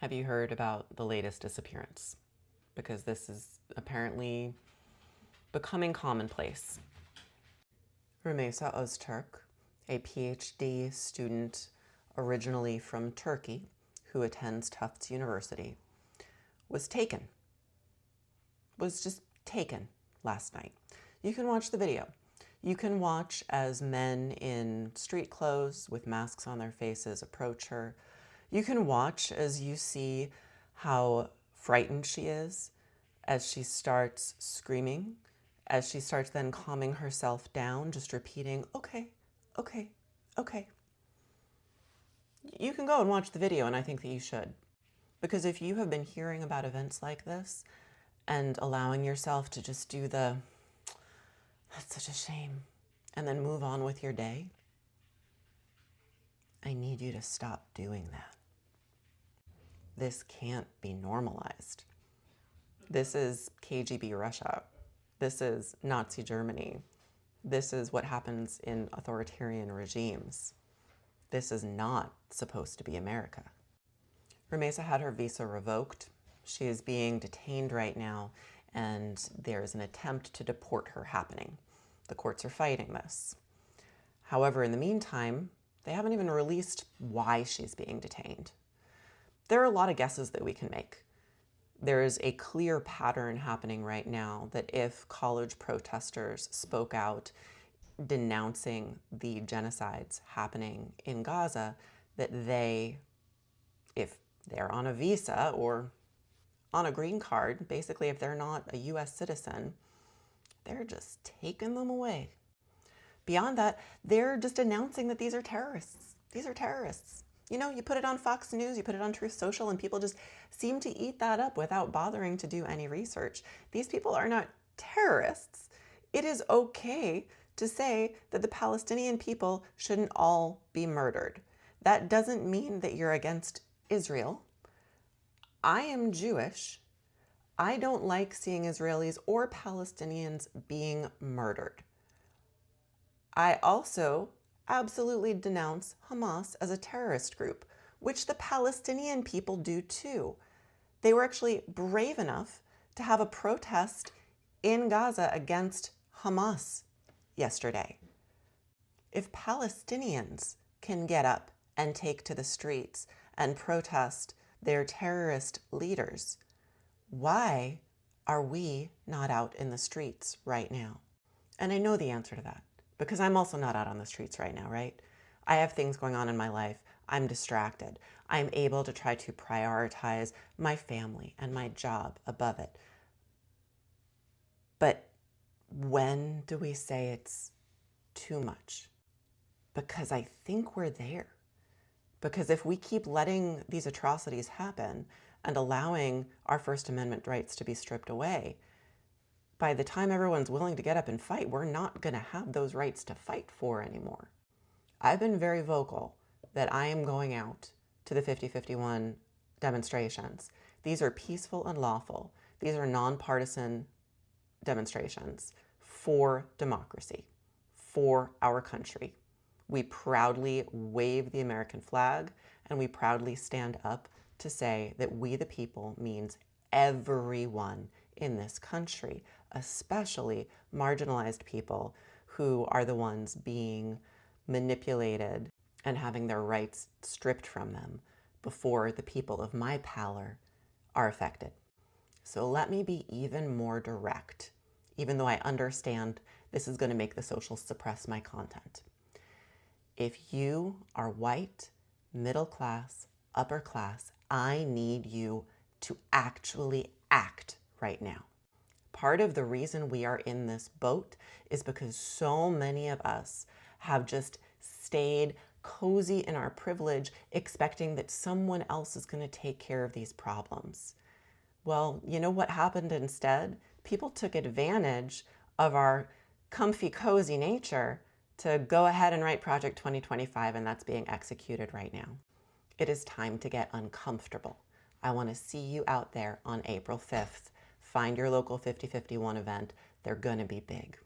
Have you heard about the latest disappearance? Because this is apparently becoming commonplace. Rumeysa Ozturk, a PhD student originally from Turkey who attends Tufts University, was just taken last night. You can watch the video. You can watch as men in street clothes with masks on their faces approach her. You can watch as you see how frightened she is as she starts screaming, as she starts then calming herself down, just repeating, okay, okay, okay. You can go and watch the video, and I think that you should. Because if you have been hearing about events like this and allowing yourself to just do the, that's such a shame, and then move on with your day, I need you to stop doing that. This can't be normalized. This is KGB Russia. This is Nazi Germany. This is what happens in authoritarian regimes. This is not supposed to be America. Rumeysa had her visa revoked. She is being detained right now, and there's an attempt to deport her happening. The courts are fighting this. However, in the meantime, they haven't even released why she's being detained. There are a lot of guesses that we can make. There is a clear pattern happening right now that if college protesters spoke out denouncing the genocides happening in Gaza, that they, if they're on a visa or on a green card, basically if they're not a US citizen, they're just taking them away. Beyond that, they're just announcing that these are terrorists. These are terrorists. You know, you put it on Fox News, you put it on Truth Social, and people just seem to eat that up without bothering to do any research. These people are not terrorists. It is okay to say that the Palestinian people shouldn't all be murdered. That doesn't mean that you're against Israel. I am Jewish. I don't like seeing Israelis or Palestinians being murdered. I also absolutely denounce Hamas as a terrorist group, which the Palestinian people do too. They were actually brave enough to have a protest in Gaza against Hamas yesterday. If Palestinians can get up and take to the streets and protest their terrorist leaders, why are we not out in the streets right now? And I know the answer to that, because I'm also not out on the streets right now, right? I have things going on in my life. I'm distracted. I'm able to try to prioritize my family and my job above it. But when do we say it's too much? Because I think we're there. Because if we keep letting these atrocities happen and allowing our First Amendment rights to be stripped away, by the time everyone's willing to get up and fight, we're not going to have those rights to fight for anymore. I've been very vocal that I am going out to the 50-51 demonstrations. These are peaceful and lawful. These are nonpartisan demonstrations for democracy, for our country. We proudly wave the American flag, and we proudly stand up to say that we the people means everyone in this country, especially marginalized people who are the ones being manipulated and having their rights stripped from them before the people of my power are affected. So let me be even more direct, even though I understand this is going to make the socials suppress my content. If you are white, middle class, upper class, I need you to actually act right now. Part of the reason we are in this boat is because so many of us have just stayed cozy in our privilege, expecting that someone else is going to take care of these problems. Well, you know what happened instead? People took advantage of our comfy, cozy nature to go ahead and write Project 2025, and that's being executed right now. It is time to get uncomfortable. I want to see you out there on April 5th. Find your local 50-51 event. They're going to be big.